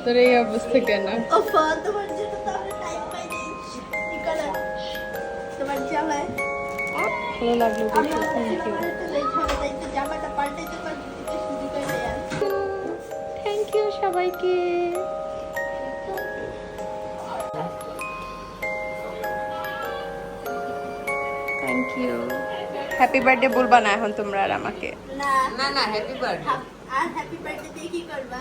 তোর এই অবস্থা কেন? তোমার জন্য তো আমরা টাইম পাই নাই। কি কালার? তোমার জামায় ভালো লাগলো আমি দেখে, আমার থ্যাংক ইউ। একটু লেট হবে, তাই তো জামাটা পাল্টাইতে পারবো থেকে শুরু করে আর থ্যাংক ইউ সবাইকে। Thank you. হ্যাপি বার্থডে বলবা না এখন তোমরা আর আমাকে? না না না হ্যাপি বার্থডে। আর হ্যাপি বার্থডে দিয়ে কি করবা?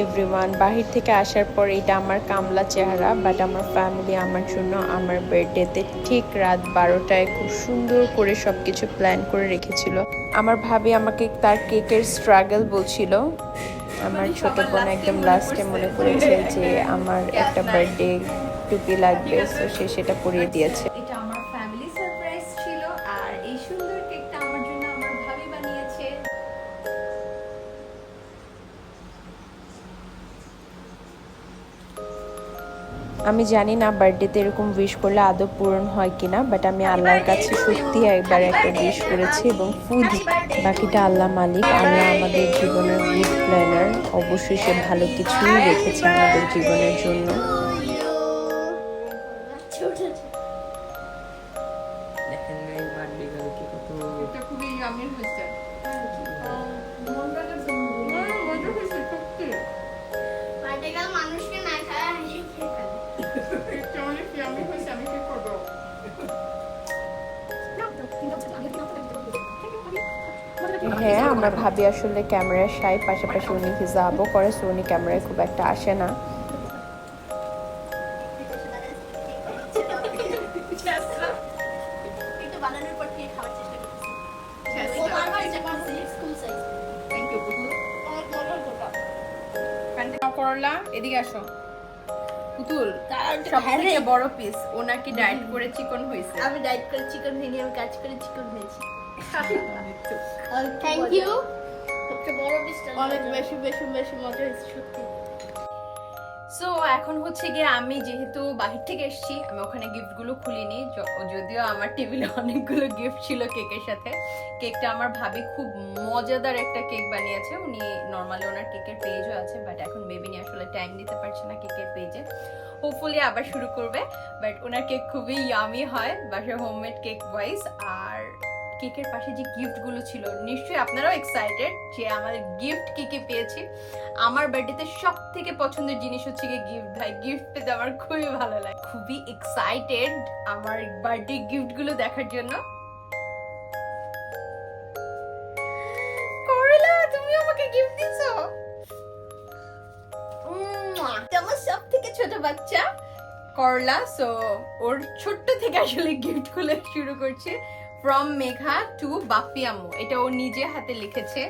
এভরিওয়ান, বাহির থেকে আসার পর এটা আমার কামলা চেহারা, বাট আমার ফ্যামিলি আমার জন্য আমার বার্থডেতে ঠিক রাত 12টায় খুব সুন্দর করে সব কিছু প্ল্যান করে রেখেছিল। আমার ভাবি আমাকে তার কেকের স্ট্রাগল বলছিল। আমার ছোট বোন একদম লাস্টে মনে করেছে যে আমার একটা বার্থডে টুপি লাগবে, তো সে সেটা পরিয়ে দিয়েছে। এটা আমার ফ্যামিলি সারপ্রাইজ ছিল, আর এই সুন্দর কেকটা আমার জন্য আমার ভাবি বানিয়েছে। আমি জানি না বার্থডেতে এরকম উইশ করলে আদৌ পূরণ হয় কিনা, বাট আমি আল্লাহর কাছে সত্যি একবার একটা উইশ করেছি এবং ফুল। বাকিটা আল্লাহ মালিক, আল্লাহ আমাদের জীবনের গুড প্ল্যানার। অবশ্যই সে ভালো কিছুই রেখেছে আমাদের জীবনের জন্য। দেখেন এই বার্থডে গার্ল কি কত এটা খুবই ইয়ামি হয়েছে। বার্থডে মানুষকে না খায় হাসি খেয়ে ফেলে। এটা অনেক ইয়ামি হয়েছে, আমি কি করবো? হ্যাঁ, আমার ভাবি আসলে ক্যামেরার সাই, পাশাপাশি উনি হিজাবও করে, সো উনি ক্যামেরায় খুব একটা আসে না। একটু বানানোর পর খেয়ে খাওয়ার চেষ্টা করতেছি। ও বারবার এটা করছে, স্কুল সাইজ। থ্যাংক ইউ পুতুল। অনেক মজার কথা। করলা, এদিকে আসো। পুতুল তার সব থেকে বড় পিস, ও নাকি ডায়েট করে চিকন হয়েছে। আমি ডায়েট করে চিকেন ভেঙে আমি কাজ করে চিকেন হয়েছি। Thank you. সবচেয়ে বড় পিসটা অনেক বেশি বেশি বেশি মজা হয়েছে সত্যি। সো এখন হচ্ছে গিয়ে আমি যেহেতু বাহির থেকে এসেছি, আমি ওখানে গিফটগুলো খুলিনি, যদিও আমার টেবিলে অনেকগুলো গিফট ছিল কেকের সাথে। কেকটা আমার ভাবি খুব মজাদার একটা কেক বানিয়েছে। উনি নর্মালি ওনার কেকের পেজও আছে, বাট এখন বেবি নিয়ে আসলে টাইম দিতে পারছে না কেকের পেজে। হোপফুলি আবার শুরু করবে, বাট ওনার কেক খুবই ইয়ামি হয়, বাসায় হোমমেড কেক ওয়াইজ। আর কেকের পাশে যে গিফটগুলো ছিল, নিশ্চয়ই আপনারাও এক্সাইটেড যে আমাদের গিফট কি কি পেয়েছি। আমার বার্থডেতে সব থেকে পছন্দের জিনিস হচ্ছে গিয়ে গিফট। ভাই, গিফট পেতে আমার খুবই ভালো লাগে, খুবই এক্সাইটেড আমার বার্থডে গিফট গুলো দেখার জন্য। করলা, তুমি আমাকে গিফট দিছো। আমার সব থেকে ছোট বাচ্চা করলা, সো ওর ছোট্ট থেকে আসলে গিফট গুলো শুরু করছে। ফ্রম মেঘা টু বাপ্পি আম্মু, এটা ও নিজে হাতে লিখেছে,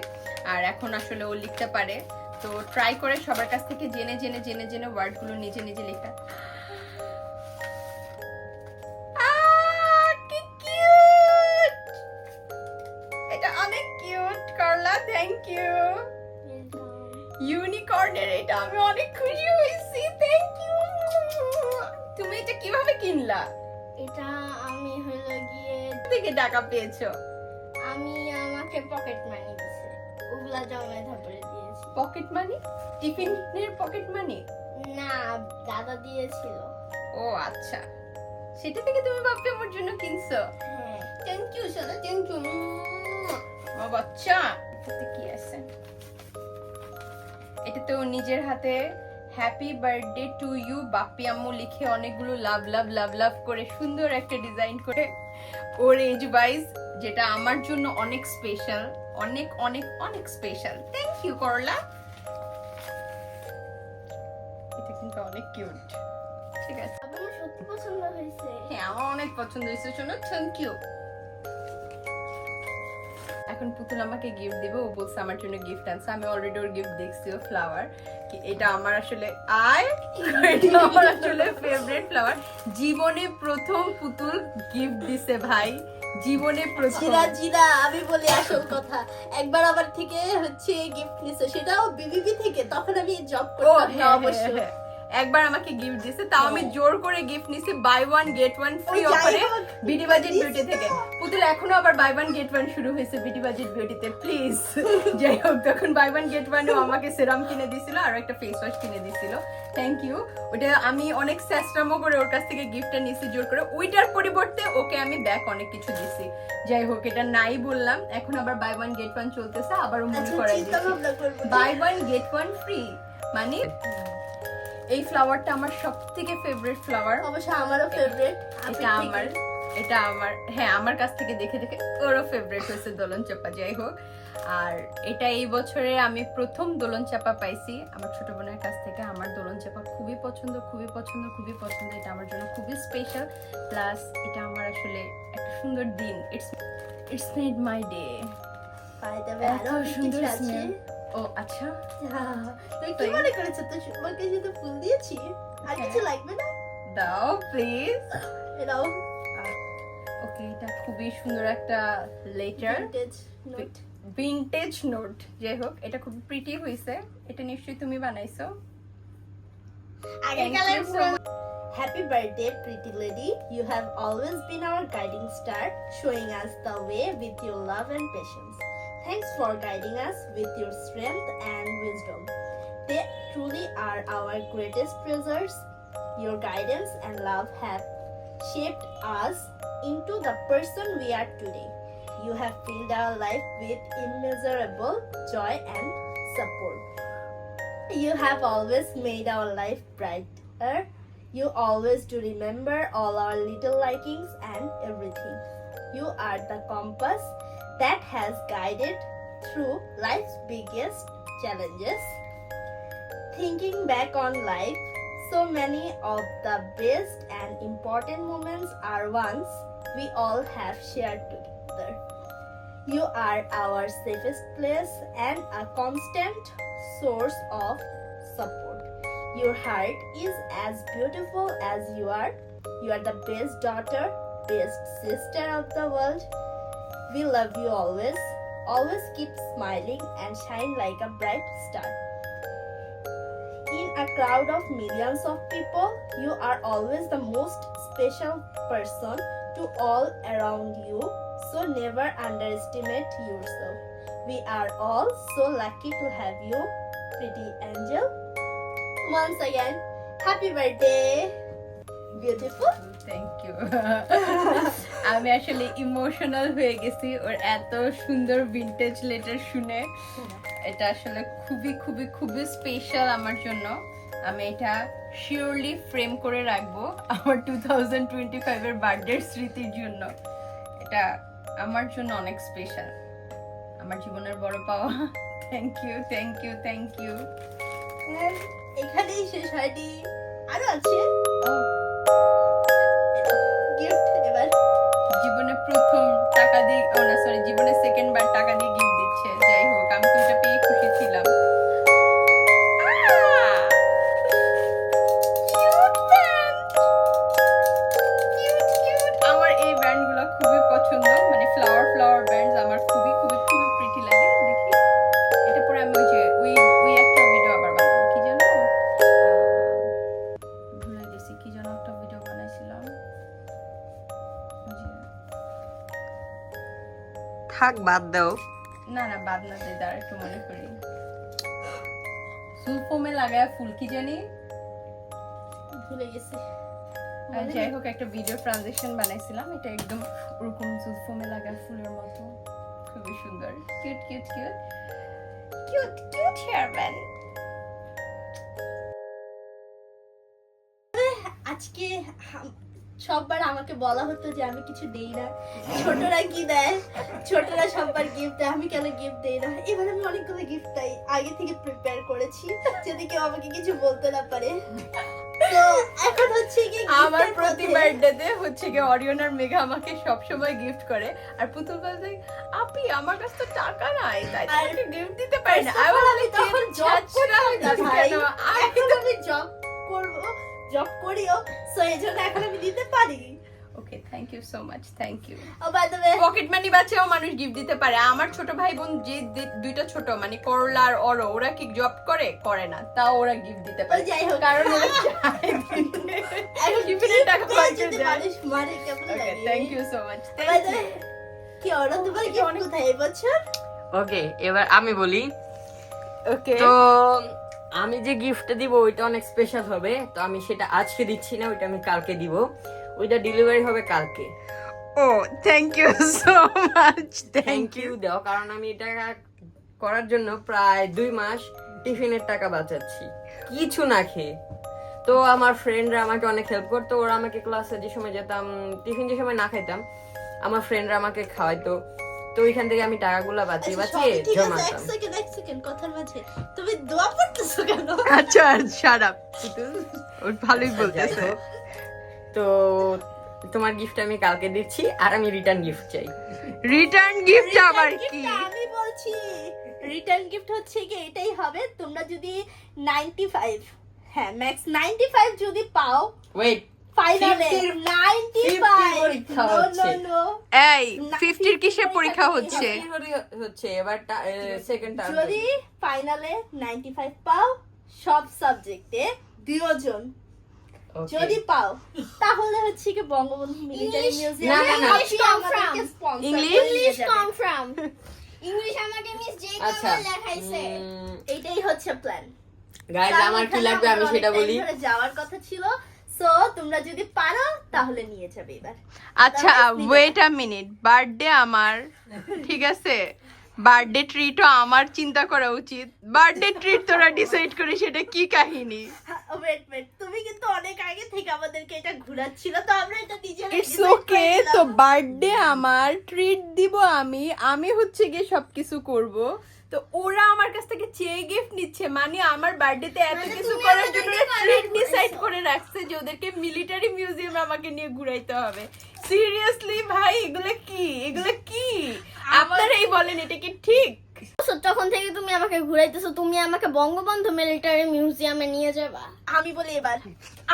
আর এখন আসলে ও লিখতে পারে। তো ট্রাই করে সবার কাছ থেকে জেনে জেনে জেনে জেনে ওয়ার্ড গুলো নিজে নিজে লেখা। কি কিউট! এটা অনেক কিউট করলা, থ্যাংক ইউ। ইউনিকর্নের এটা আমি অনেক খুশি হয়েছি, থ্যাংক ইউ। তুমি এটা কিভাবে কিনলা? এটা আমি হলো গিয়ে থেকে টাকা পেয়েছো? আমি আমাকে পকেট মানি দিছে, ওগুলা জমায় তারপরে দিয়েছি। Pocket money? টিফিনের পকেট মানি? না, দাদা দিয়েছিল। ও আচ্ছা, সেটা থেকে তুমি বাপ্পি আমার জন্য কিনছো? হ্যাঁ। থ্যাংক ইউ সোনা, থ্যাংক ইউ। ও বাচ্চা, এটাতে কি আছে? এটা তো নিজের হাতে happy birthday to you Bappi আম্মু লিখে অনেকগুলো লাভ লাভ লাভ লাভ করে সুন্দর একটা ডিজাইন করে ওর এজ ওয়াইজ, যেটা আমার জন্য অনেক স্পেশাল, অনেক অনেক অনেক স্পেশাল। থ্যাংক ইউ করলা। এটা কিন্তু অনেক কিউট। ঠিক আছে, আমার সত্যি পছন্দ হয়েছে। হ্যাঁ আমার অনেক পছন্দ হয়েছে শোনো, থ্যাংক ইউ। এখন পুতুল আমাকে গিফট দিবে, ও বলছে আমার জন্য গিফট আনছে। আমি অলরেডি ওর গিফট দেখছি, ও ফ্লাওয়ার। এটা আমার আসলে এটা আমার আসলে ফেভারিট ফ্লাওয়ার। জীবনে প্রথম পুতুল গিফট দিছে ভাই, জীবনে প্রথম। জিরা জিরা, আমি বলি আসল কথা। একবার আমার থেকে হচ্ছে গিফট নিছে, সেটাও বিবিবি থেকে, তখন আমি জব করতাম না অবশ্য। একবার আমাকে গিফট দিছে, তাও আমি জোর করে গিফট নিছি buy one get one free ও যাই অফারে হোক, বিডি বাজেট দিস বিউটি থেকে। তো। পুতুল এখনো আবার বাই ওয়ান গেট ওয়ান শুরু হয়েছে বিডি বাজেট বিউটিতে, প্লিজ। যাই হোক, তখন বাই ওয়ান গেট ওয়ানও আমাকে সেরাম কিনে দিছিল আর একটা ফেস ওয়াশ কিনে দিছিল, থ্যাংক ইউ। ওটা আমি অনেক স্যাস্ট্রামো করে ওর কাছ থেকে গিফটটা নিছি জোর করে, ওইটার পরিবর্তে ওকে আমি ব্যাক অনেক কিছু দিছি। যাই হোক, এটা নাই বললাম, এখন আবার বাই ওয়ান গেট ওয়ান চলতেছে, আবারও মনে আচ্ছা, করাই চিন্তা দিচ্ছি ভাবনা করবো। Buy one get one free. মানে এই ফ্লাওয়ারটা আমার সব থেকে ফেভারিট ফ্লাওয়ার। অবশ্য আমারও ফেভারিট। এটা আমার হ্যাঁ, আমার কাছ থেকে দেখে দেখে ওরও ফেভারিট হয়েছে দোলন চাপা। যাই হোক, আর এটা এই বছরে আমি প্রথম দোলন চাপা পাইছি আমার ছোট বোনের কাছ থেকে। আমার দোলন চাপা খুবই পছন্দ, খুবই পছন্দ, খুবই পছন্দ। এটা আমার জন্য খুবই স্পেশাল, প্লাস এটা আমার আসলে একটা সুন্দর দিন। It's made my day. এত সুন্দর স্মেল। ও আচ্ছা, তুই কি মনে করেছো তো তোমাকে যদি ফুল দিয়েছি আর কিছু লাগবে না? দাও প্লিজ। এটাও ওকে, এটা খুবই সুন্দর একটা লেটার, ভিন্টেজ নোট। যাই হোক, এটা খুব প্রিটি হয়েছে। এটা নিশ্চয়ই তুমি বানাইছো। আগেকালের Happy birthday, pretty lady. You have always been our guiding star, showing us the way with your love and patience. Thanks for guiding us with your strength and wisdom. They truly are our greatest treasures. Your guidance and love have shaped us into the person we are today. You have filled our life with immeasurable joy and support. You have always made our life brighter. You always do remember all our little likings and everything. You are the compass that has guided through life's biggest challenges. Thinking back on life, so many of the best and important moments are ones we all have shared together. You are our safest place and a constant source of support. Your heart is as beautiful as you are. You are the best daughter, best sister of the world. We love you always. Always keep smiling and shine like a bright star. In a crowd of millions of people, you are always the most special person to all around you. So never underestimate yourself. We are all so lucky to have you, pretty angel. Once again, happy birthday. Beautiful. Thank you. আমি আসলে emotional হয়ে গেছি ওর এত সুন্দর vintage letter শুনে। এটা আসলে খুবই খুবই খুবই স্পেশাল আমার জন্য। আমি এটা শিওরলি ফ্রেম করে রাখবো আমার 2025 এর বার্থডের স্মৃতির জন্য। এটা আমার জন্য অনেক স্পেশাল, আমার জীবনের বড় পাওয়া। Thank you, thank you, thank you. এখানেই শেষ হয়নি, আরো আছে ও, গিফট। এবার জীবনে প্রথম টাকা দিয়ে, ও না সরি, জীবনে সেকেন্ড বার টাকা দিয়ে গিফট দিচ্ছে। যাই হোক, আমি তো এটা পেয়ে খুশি ছিলাম। আমার এই ব্র্যান্ডগুলো খুবই পছন্দ, মানে ফ্লাওয়ার ব্র্যান্ডস আমার খুবই খুবই খুবই প্রিটি লাগে। দেখি এটা পরে আমি ওই যে ওই একটা ভিডিও আবার বানাবো, কি জানো ভুলে গেছি, কি যেন একটা ভিডিও বানাইছিলাম। থাক, বাদ দাও। না না, বাদ না দে, দাঁড়া একটু মনে করি। সুলফোমে লাগায় ফুল, কি জানি। ভুলে গেছি। আর যাই হোক, একটা ভিডিও ট্রানজিশন বানাইছিলাম, এটা একদম ওরকম সুলফোমে লাগায় ফুলের মতো, খুবই সুন্দর। Cute cute cute cute cute hair band. আজকে সববার আমাকে বলা হতো যে আমি কিছু দেই না, ছোটরা কি দেয়, ছোটরা সববার গিফট দেয়, আমি কেন গিফট দেই না। এবার আমি অনেকগুলো গিফট আগে থেকে প্রিপেয়ার করেছি যদি কেউ আমাকে কিছু বলতে না পারে। তো এখন হচ্ছে কি আমার প্রতি বার্থডেতে হচ্ছে কি অরিয়ন আর মেঘা আমাকে সব সময় গিফট করে, আর পুতুল বলে আপি আমার কাছে তো টাকা নাই, তাই তোমাকে গিফট দিতে পারি না। আমি তখন জব করি না ভাই, এখন আমি জব করব, জব করিও, সো এই জন্য এখন আমি দিতে পারি। Okay, thank you so much, thank you. Oh, by the way, pocket money বাঁচেও মানুষ গিফট দিতে পারে। আমার ছোট ভাই বোন যে দুইটা ছোট মানে করলা আর অরো, ওরা কি জব করে না, তাও ওরা গিফট দিতে পারে। যাই হোক, কারণ ওরা চায় দিতে। টিফিনের টাকা পয়সা যদি দেয়। মানুষ মারে কেমন ওকে, লাগে? Thank you so much, By thank the you. way, কি ওরা তোমার gift কোথায় এই বছর? ওকে, এবার আমি বলি। ওকে, তো আমি যে গিফটটা দিব ওইটা অনেক স্পেশাল হবে, তো আমি সেটা আজকে দিচ্ছি না, ওইটা আমি কালকে দিব। ওইটা ডেলিভারি হবে কালকে। ও thank you so much, thank you দাও, কারণ আমি এটা করার জন্য প্রায় 2 মাস টিফিনের টাকা বাঁচাচ্ছি কিছু না খেয়ে। তো আমার ফ্রেন্ডরা আমাকে অনেক হেল্প করতো, ওরা আমাকে ক্লাসে যে সময় যেতাম, টিফিন যে সময় না খাইতাম, আমার ফ্রেন্ডরা আমাকে খাওয়াইতো। তো ওইখান থেকে আমি টাকাগুলো বাঁচিয়ে আচ্ছা, বাঁচিয়ে সবই ঠিক আছে, জমাতাম। এক সেকেন্ড কথার মাঝে তুমি দোয়া পড়তেছো কেন? আচ্ছা শাট আপ, ও ভালোই বলতেছে। যাই হোক, তো তোমার গিফট আমি কালকে দিচ্ছি, আর আমি রিটার্ন গিফট চাই। রিটার্ন গিফট আবার Return কি? gift আমি বলছি রিটার্ন গিফট হচ্ছে কি এটাই হবে, তোমরা যদি 95 হ্যাঁ ম্যাক্স 95 যদি পাও ওয়েট, ফাইনালে 95 পরীক্ষা No, হচ্ছে। no, no. এই 50 কিসের পরীক্ষা হচ্ছে? হচ্ছে এবার সেকেন্ড টার্ম। যদি ফাইনালে 95 পাও সব সাবজেক্টে দুজন যদি পাও, তাহলে হচ্ছে কি বঙ্গবন্ধু মিলিটারি মিউজিয়াম না, না, না। English কনফার্ম ইংলিশ আমাকে মিস যে আচ্ছা কালার লেখাইছে এইটাই হচ্ছে প্ল্যান। গাইজ, আমার কি লাগবে আমি সেটা বলি। যাওয়ার কথা ছিল, সো তোমরা যদি পারো তাহলে নিয়ে যাবে এবার। আচ্ছা ওয়েট আ মিনিট, বার্থডে আমার, ঠিক আছে? বার্থডে ট্রিটও আমার চিন্তা করা উচিত। বার্থডে ট্রিট তোরা ডিসাইড করে সেটা কি কাহিনী? ওয়েট তুমি কিন্তু অনেক আগে থেকে আমাদেরকে এটা ঘোরাচ্ছিল, তো আমরা এটা নিজেরা ইটস ওকে, তো বার্থডে আমার, ট্রিট দিব আমি, আমি হচ্ছে গিয়ে সবকিছু করব। তো ওরা আমার কাছ থেকে চেয়ে গিফট নিচ্ছে, মানে আমার বার্থডেতে এত মানে কিছু তুমি করার জন্য আমাদেরকে ট্রিট অনেক ডিসাইড ঘুরাইছো। করে রাখছে যে ওদেরকে মিলিটারি মিউজিয়ামে আমাকে নিয়ে ঘুরাইতে হবে। সিরিয়াসলি ভাই, এগুলো কি? আপনারাই বলেন, এটা কি ঠিক? তখন থেকে তুমি আমাকে ঘুরাইতেছো, তুমি আমাকে বঙ্গবন্ধু মিলিটারি মিউজিয়ামে নিয়ে যাবা। আমি বলি এবার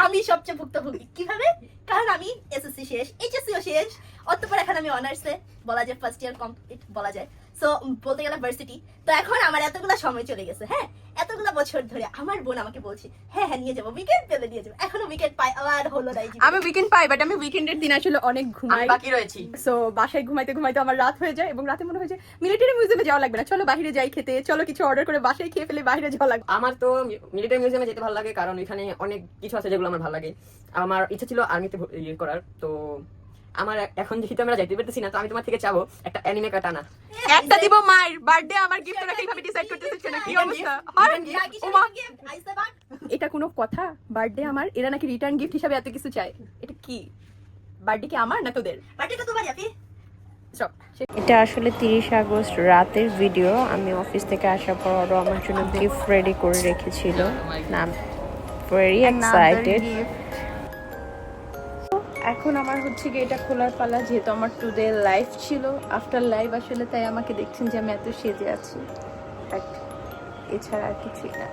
আমি সবচেয়ে ভুক্তভোগী কিভাবে, কারণ আমি এসএসসি শেষ, এইচএসসিও শেষ, অতঃপর এখন আমি অনার্সে বলা যায় ফার্স্ট ইয়ার কমপ্লিট বলা যায়, সো বলতে গেলে ভার্সিটি। তো এখন আমার এতগুলা সময় চলে গেছে, হ্যাঁ এতগুলা বছর ধরে আমার বোন আমাকে বলছে হ্যাঁ নিয়ে যাবো, উইকেন্ড পেলে নিয়ে যাবো, এখনো উইকেন্ড পাই আর হলো না। আমি উইকেন্ড পাই, বাট আমি উইকেন্ডের দিন আসলে অনেক আমি ঘুমাই। বাকি রয়েছি। সো বাসায় ঘুমাইতে ঘুমাইতে আমার রাত হয়ে যায়, এবং রাতে মনে হয় যে মিলিটারি মিউজিয়ামে যাওয়া লাগবে না, চলো বাইরে যাই খেতে, চলো কিছু অর্ডার করে বাসায় খেয়ে ফেলে বাইরে যাওয়া লাগবে। আমার তো মিলিটারি মিউজিয়ামে যেতে ভালো লাগে, কারণ ওইখানে অনেক কিছু আছে যেগুলো আমার ভালো লাগে। আমার ইচ্ছা ছিল আর্মিতে ইয়ে করার, তো আমার এখন যেহেতু আমরা যাইতে পারতেছি না, তো আমি তোমার থেকে চাবো একটা অ্যানিমে কাটানা। একটা দিব মায়ের বার্থডে, আমার গিফট তোরা কিভাবে ডিসাইড করতেছিস সেটা কি অবস্থা? আর ওমা, এটা কোনো কথা? বার্থডে আমার, এরা নাকি রিটার্ন গিফট হিসাবে এত কিছু চায়, এটা কি? বার্থডে কি আমার না তোদের? বাটিটা তোমার আপি। সব এটা আসলে 30 আগস্ট রাতের ভিডিও। আমি অফিস থেকে আসার পর ওরা আমার জন্য গিফট রেডি করে রেখেছিল। না, ভেরি এক্সাইটেড। এখন আমার হচ্ছে গিয়ে এটা খোলার পালা, যেহেতু আমার টুডে লাইভ ছিল, আফটার লাইভ আসলে, তাই আমাকে দেখছেন যে আমি এত সেজে আছি, বাট এছাড়া আর কিছুই না।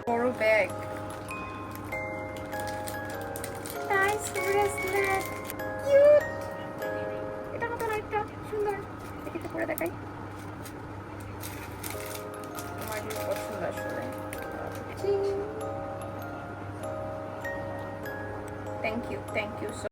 বড় ব্যাগ, নাইস ব্রেসলেট, কিউট। এটা মতো একটা সুন্দর, এটা পরে দেখাই, আমার পছন্দ আসলে। Thank you so